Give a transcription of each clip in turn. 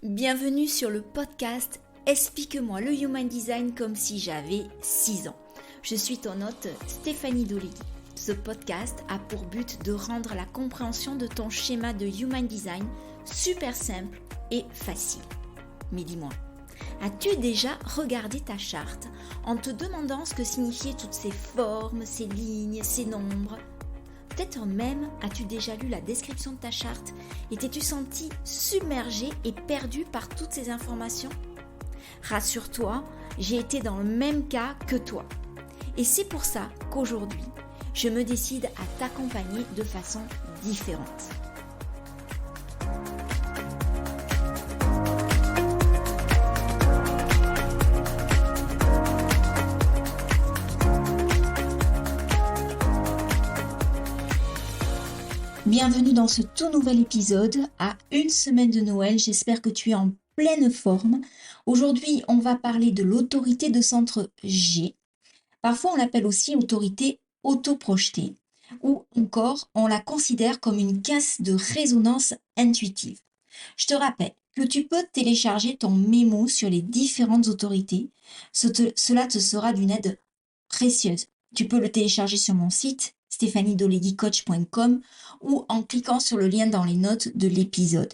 Bienvenue sur le podcast Explique-moi le Human Design comme si j'avais 6 ans. Je suis ton hôte Stéphanie Dolegui. Ce podcast a pour but de rendre la compréhension de ton schéma de Human Design super simple et facile. Mais dis-moi, as-tu déjà regardé ta charte en te demandant ce que signifiaient toutes ces formes, ces lignes, ces nombres ? Peut-être même as-tu déjà lu la description de ta charte et t'es-tu senti submergé et perdu par toutes ces informations ? Rassure-toi, j'ai été dans le même cas que toi. Et c'est pour ça qu'aujourd'hui, je me décide à t'accompagner de façon différente. Bienvenue dans ce tout nouvel épisode, à une semaine de Noël, j'espère que tu es en pleine forme. Aujourd'hui, on va parler de l'autorité de centre G. Parfois, on l'appelle aussi autorité autoprojetée, ou encore, on la considère comme une caisse de résonance intuitive. Je te rappelle que tu peux télécharger ton mémo sur les différentes autorités. Cela te sera d'une aide précieuse. Tu peux le télécharger sur mon site stéphaniedoleguicoach.com ou en cliquant sur le lien dans les notes de l'épisode.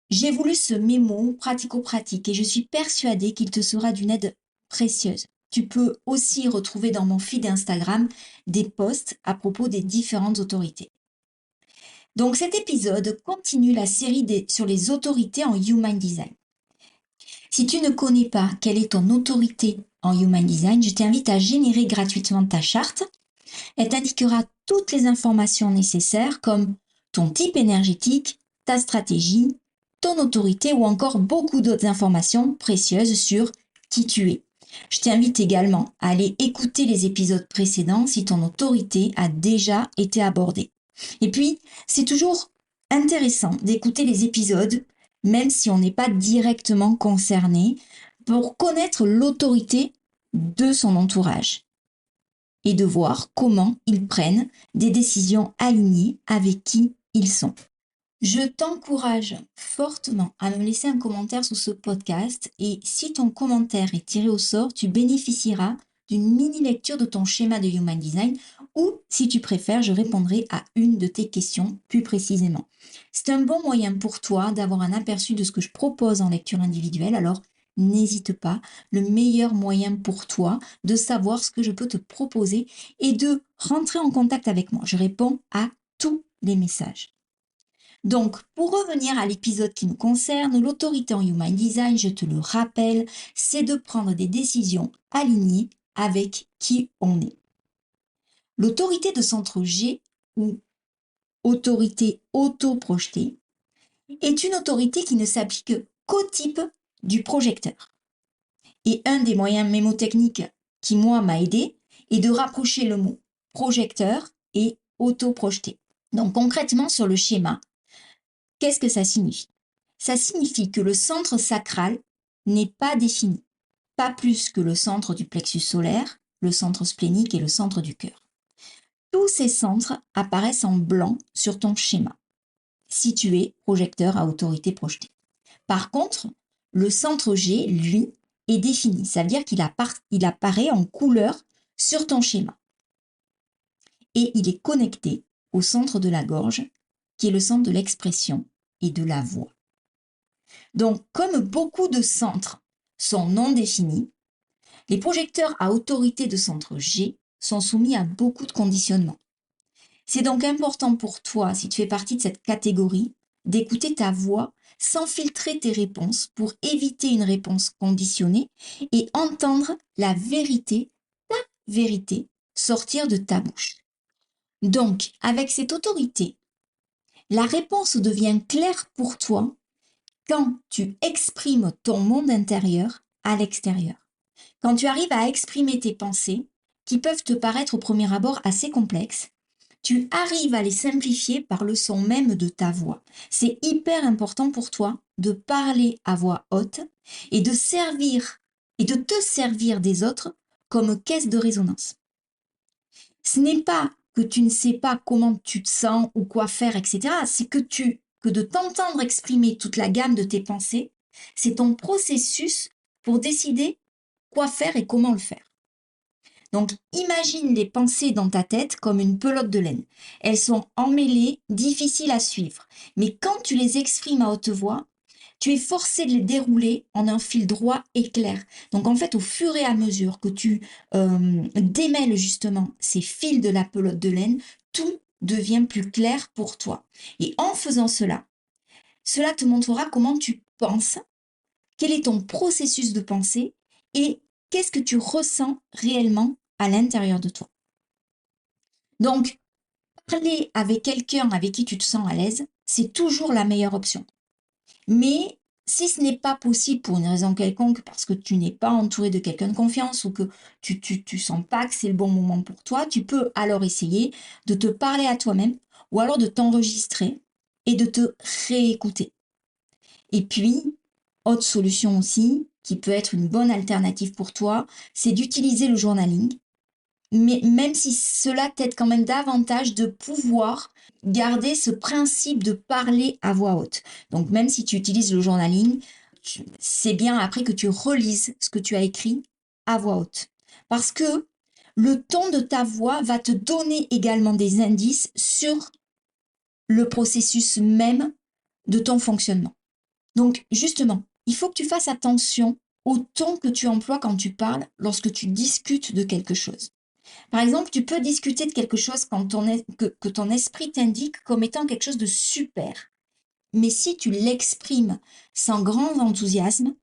J'ai voulu ce mémo pratico-pratique et je suis persuadée qu'il te sera d'une aide précieuse. Tu peux aussi retrouver dans mon feed Instagram des posts à propos des différentes autorités. Donc cet épisode continue la série sur les autorités en Human Design. Si tu ne connais pas quelle est ton autorité en Human Design, je t'invite à générer gratuitement ta charte. Elle t'indiquera toutes les informations nécessaires comme ton type énergétique, ta stratégie, ton autorité ou encore beaucoup d'autres informations précieuses sur qui tu es. Je t'invite également à aller écouter les épisodes précédents si ton autorité a déjà été abordée. Et puis, c'est toujours intéressant d'écouter les épisodes, même si on n'est pas directement concerné, pour connaître l'autorité de son entourage et de voir comment ils prennent des décisions alignées avec qui ils sont. Je t'encourage fortement à me laisser un commentaire sous ce podcast et si ton commentaire est tiré au sort, tu bénéficieras d'une mini-lecture de ton schéma de Human Design ou, si tu préfères, je répondrai à une de tes questions plus précisément. C'est un bon moyen pour toi d'avoir un aperçu de ce que je propose en lecture individuelle, alors n'hésite pas, le meilleur moyen pour toi de savoir ce que je peux te proposer et de rentrer en contact avec moi. Je réponds à tous les messages. Donc, pour revenir à l'épisode qui nous concerne, l'autorité en Human Design, je te le rappelle, c'est de prendre des décisions alignées avec qui on est. L'autorité de centre G, ou autorité auto-projetée, est une autorité qui ne s'applique qu'au type du projecteur. Et un des moyens mémotechniques qui, moi, m'a aidé est de rapprocher le mot projecteur et auto-projeté. Donc, concrètement, sur le schéma, qu'est-ce que ça signifie ? Ça signifie que le centre sacral n'est pas défini, pas plus que le centre du plexus solaire, le centre splénique et le centre du cœur. Tous ces centres apparaissent en blanc sur ton schéma, si tu es projecteur à autorité projetée. Par contre, le centre G, lui, est défini. Ça veut dire qu'il apparaît en couleur sur ton schéma. Et il est connecté au centre de la gorge, qui est le centre de l'expression et de la voix. Donc, comme beaucoup de centres sont non définis, les projecteurs à autorité de centre G sont soumis à beaucoup de conditionnements. C'est donc important pour toi, si tu fais partie de cette catégorie, d'écouter ta voix sans filtrer tes réponses pour éviter une réponse conditionnée et entendre la vérité, ta vérité, sortir de ta bouche. Donc, avec cette autorité, la réponse devient claire pour toi quand tu exprimes ton monde intérieur à l'extérieur. Quand tu arrives à exprimer tes pensées, qui peuvent te paraître au premier abord assez complexes, tu arrives à les simplifier par le son même de ta voix. C'est hyper important pour toi de parler à voix haute et de te servir des autres comme caisse de résonance. Ce n'est pas que tu ne sais pas comment tu te sens ou quoi faire, etc. C'est que de t'entendre exprimer toute la gamme de tes pensées C'est ton processus pour décider quoi faire et comment le faire. Donc, imagine les pensées dans ta tête comme une pelote de laine. Elles sont emmêlées, difficiles à suivre. Mais quand tu les exprimes à haute voix, tu es forcé de les dérouler en un fil droit et clair. Donc, en fait, au fur et à mesure que tu démêles justement ces fils de la pelote de laine, tout devient plus clair pour toi. Et en faisant cela, cela te montrera comment tu penses, quel est ton processus de pensée et qu'est-ce que tu ressens réellement à l'intérieur de toi. Donc, parler avec quelqu'un avec qui tu te sens à l'aise, c'est toujours la meilleure option. Mais si ce n'est pas possible pour une raison quelconque, parce que tu n'es pas entouré de quelqu'un de confiance ou que tu sens pas que c'est le bon moment pour toi, tu peux alors essayer de te parler à toi-même ou alors de t'enregistrer et de te réécouter. Et puis, autre solution aussi, qui peut être une bonne alternative pour toi, c'est d'utiliser le journaling. Mais même si cela t'aide quand même davantage de pouvoir garder ce principe de parler à voix haute. Donc même si tu utilises le journaling, c'est bien après que tu relises ce que tu as écrit à voix haute. Parce que le ton de ta voix va te donner également des indices sur le processus même de ton fonctionnement. Donc, justement, il faut que tu fasses attention au ton que tu emploies quand tu parles lorsque tu discutes de quelque chose. Par exemple, tu peux discuter de quelque chose que ton esprit t'indique comme étant quelque chose de super. Mais si tu l'exprimes sans grand enthousiasme,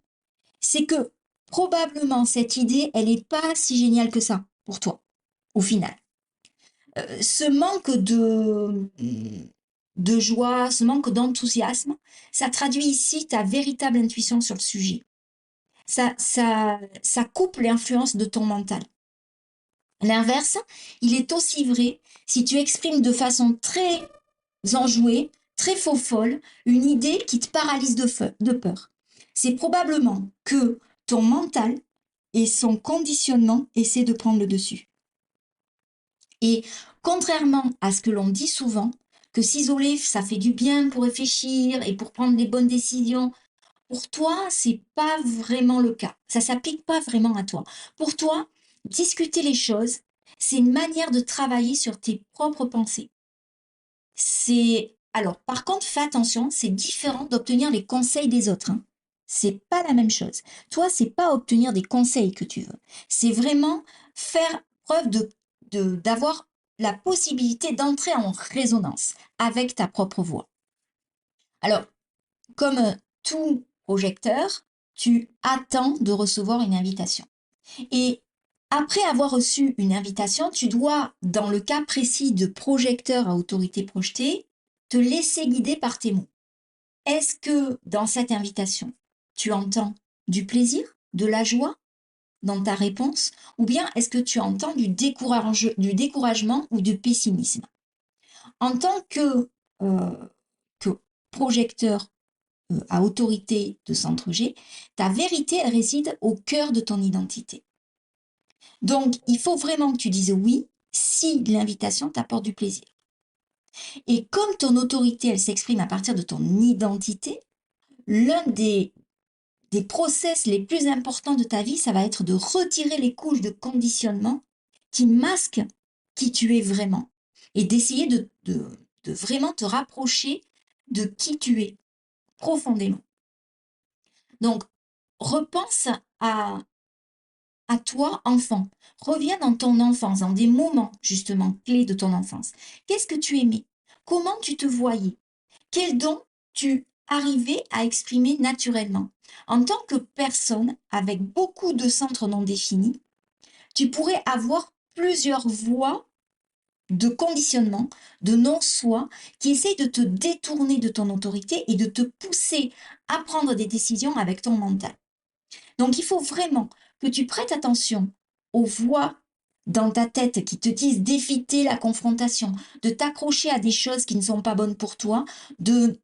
c'est que probablement cette idée, elle n'est pas si géniale que ça pour toi, au final. Ce manque de joie, ce manque d'enthousiasme, ça traduit ici ta véritable intuition sur le sujet. Ça coupe l'influence de ton mental. L'inverse, il est aussi vrai si tu exprimes de façon très enjouée, très faux-folle, une idée qui te paralyse de peur. C'est probablement que ton mental et son conditionnement essaient de prendre le dessus. Et contrairement à ce que l'on dit souvent, que s'isoler, ça fait du bien pour réfléchir et pour prendre les bonnes décisions, pour toi, c'est pas vraiment le cas. Ça s'applique pas vraiment à toi. Pour toi, discuter les choses, c'est une manière de travailler sur tes propres pensées. Alors, par contre, fais attention, c'est différent d'obtenir les conseils des autres, hein. C'est pas la même chose. Toi, c'est pas obtenir des conseils que tu veux. C'est vraiment faire preuve d'avoir la possibilité d'entrer en résonance avec ta propre voix. Alors, comme tout projecteur, tu attends de recevoir une invitation. Et après avoir reçu une invitation, tu dois, dans le cas précis de projecteur à autorité projetée, te laisser guider par tes mots. Est-ce que dans cette invitation, tu entends du plaisir, de la joie dans ta réponse, ou bien est-ce que tu entends du découragement ou du pessimisme? En tant que projecteur à autorité de centre G, ta vérité elle réside au cœur de ton identité. Donc, il faut vraiment que tu dises oui si l'invitation t'apporte du plaisir. Et comme ton autorité, elle s'exprime à partir de ton identité, l'un des process les plus importants de ta vie, ça va être de retirer les couches de conditionnement qui masquent qui tu es vraiment et d'essayer de vraiment te rapprocher de qui tu es profondément. Donc, repense à toi, enfant. Reviens dans ton enfance, dans des moments justement clés de ton enfance. Qu'est-ce que tu aimais? Comment tu te voyais? Quel don tu arrivais à exprimer naturellement? En tant que personne avec beaucoup de centres non définis, tu pourrais avoir plusieurs voies de conditionnement, de non-soi, qui essayent de te détourner de ton autorité et de te pousser à prendre des décisions avec ton mental. Donc, il faut vraiment que tu prêtes attention aux voix dans ta tête qui te disent d'éviter la confrontation, de t'accrocher à des choses qui ne sont pas bonnes pour toi, de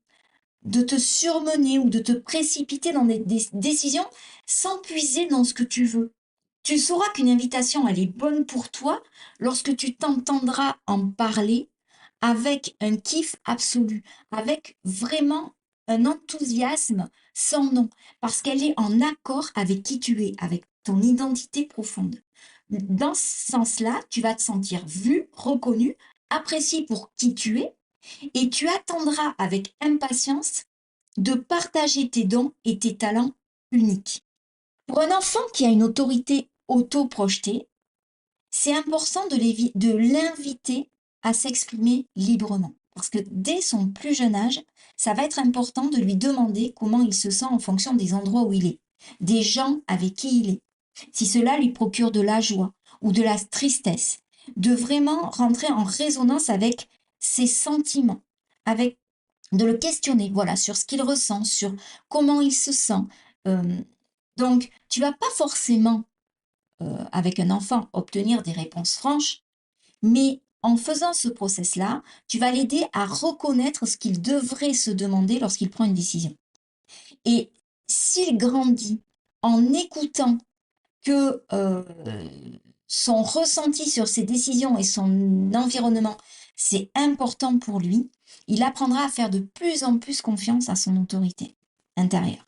te surmener ou de te précipiter dans des décisions sans puiser dans ce que tu veux. Tu sauras qu'une invitation, elle est bonne pour toi lorsque tu t'entendras en parler avec un kiff absolu, avec vraiment un enthousiasme sans nom, parce qu'elle est en accord avec qui tu es, avec ton identité profonde. Dans ce sens-là, tu vas te sentir vu, reconnu, apprécié pour qui tu es, et tu attendras avec impatience de partager tes dons et tes talents uniques. Pour un enfant qui a une autorité auto-projetée, c'est important de l'inviter à s'exprimer librement. Parce que dès son plus jeune âge, ça va être important de lui demander comment il se sent en fonction des endroits où il est, des gens avec qui il est. Si cela lui procure de la joie ou de la tristesse, de vraiment rentrer en résonance avec ses sentiments, avec de le questionner, voilà, sur ce qu'il ressent, sur comment il se sent. Euh, donc, tu vas pas forcément avec un enfant, obtenir des réponses franches, mais en faisant ce process-là, tu vas l'aider à reconnaître ce qu'il devrait se demander lorsqu'il prend une décision. Et s'il grandit en écoutant que son ressenti sur ses décisions et son environnement, c'est important pour lui, il apprendra à faire de plus en plus confiance à son autorité intérieure.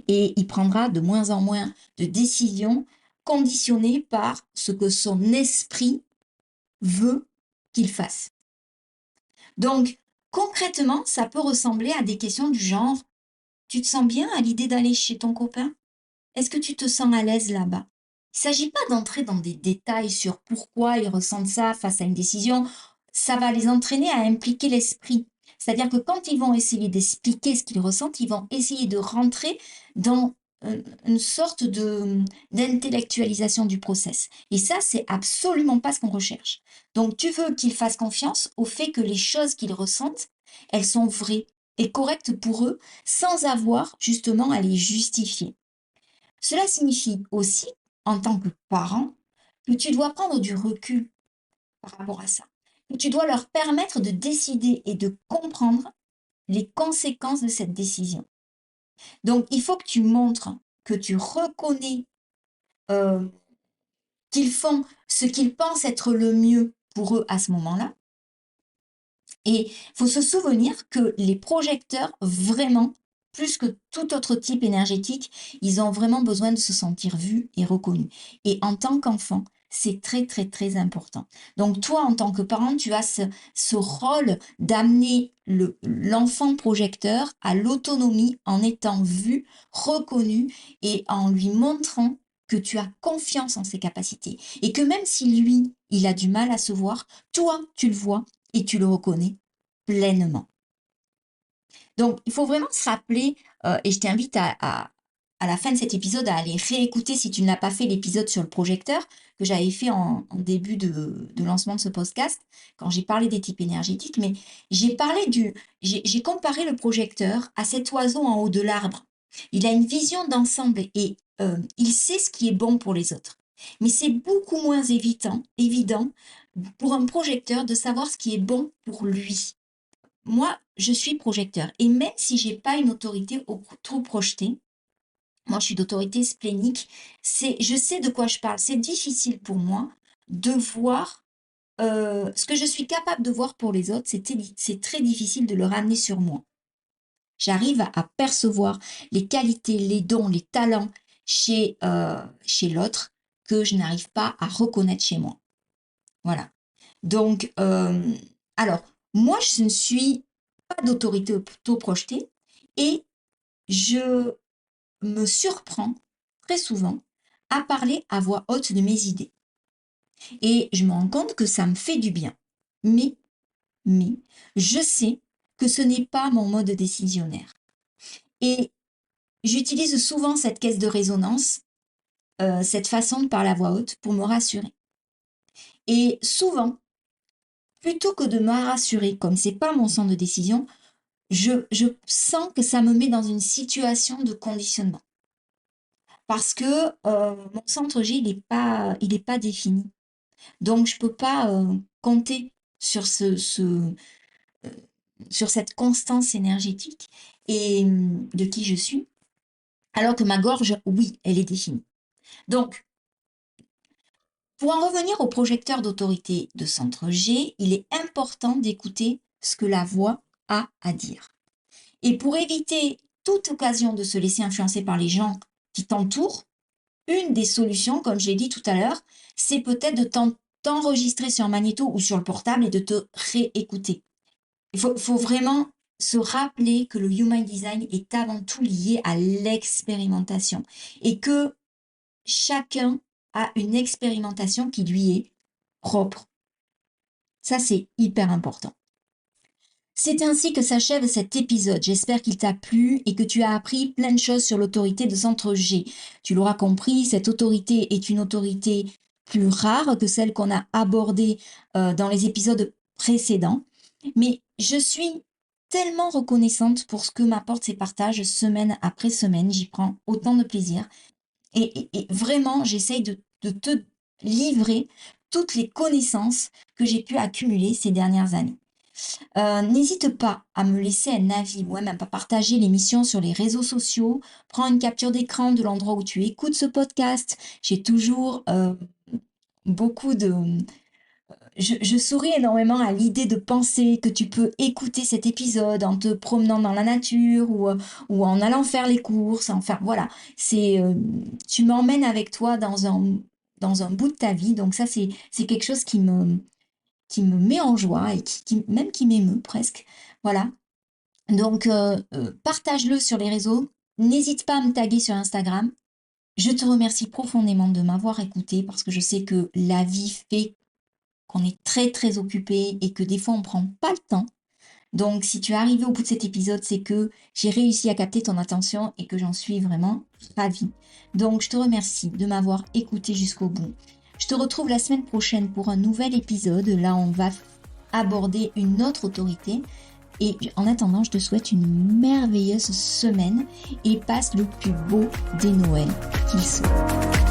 Et il prendra de moins en moins de décisions conditionnées par ce que son esprit veut qu'il fasse. Donc, concrètement, ça peut ressembler à des questions du genre, tu te sens bien à l'idée d'aller chez ton copain? Est-ce que tu te sens à l'aise là-bas? Il ne s'agit pas d'entrer dans des détails sur pourquoi ils ressentent ça face à une décision. Ça va les entraîner à impliquer l'esprit. C'est-à-dire que quand ils vont essayer d'expliquer ce qu'ils ressentent, ils vont essayer de rentrer dans une sorte d'intellectualisation du process. Et ça, c'est absolument pas ce qu'on recherche. Donc, tu veux qu'ils fassent confiance au fait que les choses qu'ils ressentent, elles sont vraies et correctes pour eux, sans avoir justement à les justifier. Cela signifie aussi, en tant que parent, que tu dois prendre du recul par rapport à ça, que tu dois leur permettre de décider et de comprendre les conséquences de cette décision. Donc, il faut que tu montres que tu reconnais euh, qu'ils font ce qu'ils pensent être le mieux pour eux à ce moment-là. Et il faut se souvenir que les projecteurs, vraiment, plus que tout autre type énergétique, ils ont vraiment besoin de se sentir vus et reconnus. Et en tant qu'enfant, c'est très, très, très important. Donc toi, en tant que parent, tu as ce rôle d'amener l'enfant projecteur à l'autonomie en étant vu, reconnu et en lui montrant que tu as confiance en ses capacités. Et que même si lui, il a du mal à se voir, toi, tu le vois et tu le reconnais pleinement. Donc, il faut vraiment se rappeler, et je t'invite à la fin de cet épisode à aller réécouter si tu ne l'as pas fait l'épisode sur le projecteur que j'avais fait en début de lancement de ce podcast, quand j'ai parlé des types énergétiques, mais j'ai comparé le projecteur à cet oiseau en haut de l'arbre. Il a une vision d'ensemble et il sait ce qui est bon pour les autres. Mais c'est beaucoup moins évident pour un projecteur de savoir ce qui est bon pour lui. Moi, je suis projecteur et même si j'ai pas une autorité trop projetée, moi je suis d'autorité splénique, je sais de quoi je parle. C'est difficile pour moi de voir ce que je suis capable de voir pour les autres, c'est très difficile de le ramener sur moi. J'arrive à percevoir les qualités, les dons, les talents chez l'autre que je n'arrive pas à reconnaître chez moi. Voilà. Donc, alors, moi, je ne suis pas d'autorité auto-projetée et je me surprends très souvent à parler à voix haute de mes idées. Et je me rends compte que ça me fait du bien. Mais, mais, je sais que ce n'est pas mon mode décisionnaire. Et j'utilise souvent cette caisse de résonance, cette façon de parler à voix haute pour me rassurer. Et souvent, plutôt que de me rassurer, comme c'est pas mon centre de décision, je sens que ça me met dans une situation de conditionnement. Parce que mon centre G, il est pas défini. Donc, je peux pas compter sur euh, sur cette constance énergétique et de qui je suis. Alors que ma gorge, oui, elle est définie. Donc, pour en revenir au projecteur d'autorité de centre G, il est important d'écouter ce que la voix a à dire. Et pour éviter toute occasion de se laisser influencer par les gens qui t'entourent, une des solutions, comme j'ai dit tout à l'heure, c'est peut-être de t'enregistrer sur un magnéto ou sur le portable et de te réécouter. Il faut vraiment se rappeler que le Human Design est avant tout lié à l'expérimentation et que chacun a une expérimentation qui lui est propre. Ça, c'est hyper important. C'est ainsi que s'achève cet épisode. J'espère qu'il t'a plu et que tu as appris plein de choses sur l'autorité de centre G. Tu l'auras compris, cette autorité est une autorité plus rare que celle qu'on a abordée dans les épisodes précédents. Mais je suis tellement reconnaissante pour ce que m'apportent ces partages semaine après semaine. J'y prends autant de plaisir. Et vraiment, j'essaye de te livrer toutes les connaissances que j'ai pu accumuler ces dernières années. N'hésite pas à me laisser un avis ou même à partager l'émission sur les réseaux sociaux. Prends une capture d'écran de l'endroit où tu écoutes ce podcast. J'ai toujours beaucoup de... Je souris énormément à l'idée de penser que tu peux écouter cet épisode en te promenant dans la nature ou en allant faire les courses. Enfin, voilà, tu m'emmènes avec toi dans un bout de ta vie. Donc ça, c'est quelque chose qui me met en joie et même qui m'émeut presque. Voilà. Donc, partage-le sur les réseaux. N'hésite pas à me taguer sur Instagram. Je te remercie profondément de m'avoir écouté parce que je sais que la vie fait qu'on est très très occupé et que des fois on prend pas le temps. Donc, si tu es arrivé au bout de cet épisode, c'est que j'ai réussi à capter ton attention et que j'en suis vraiment ravie. Donc, je te remercie de m'avoir écouté jusqu'au bout. Je te retrouve la semaine prochaine pour un nouvel épisode. Là, on va aborder une autre autorité. Et en attendant, je te souhaite une merveilleuse semaine et passe le plus beau des Noëls qu'il soit.